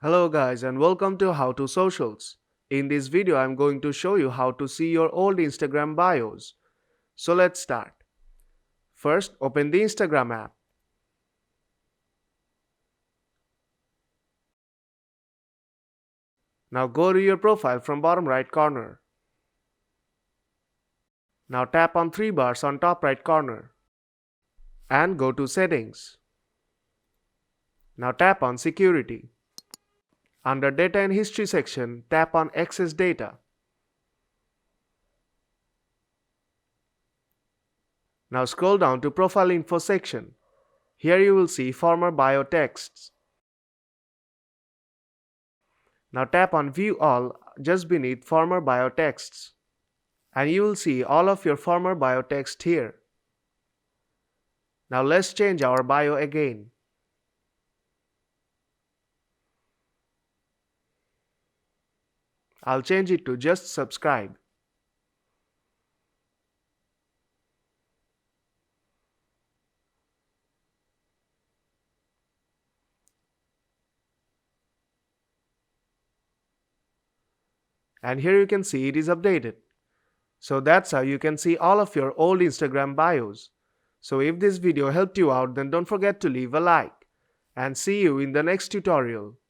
Hello guys and welcome to How to Socials. In this video I'm going to show you how to see your old Instagram bios. So let's start. First open the Instagram app. Now go to your profile from bottom right corner. Now tap on three bars on top right corner. And go to settings. Now tap on security. Under data and history section tap on access data. Now scroll down to profile info section. Here you will see former bio texts. Now tap on view all just beneath former bio texts. And you will see all of your former bio text here. Now let's change our bio again. I'll change it to just subscribe. And here you can see it is updated. So that's how you can see all of your old Instagram bios. So if this video helped you out, then don't forget to leave a like. And see you in the next tutorial.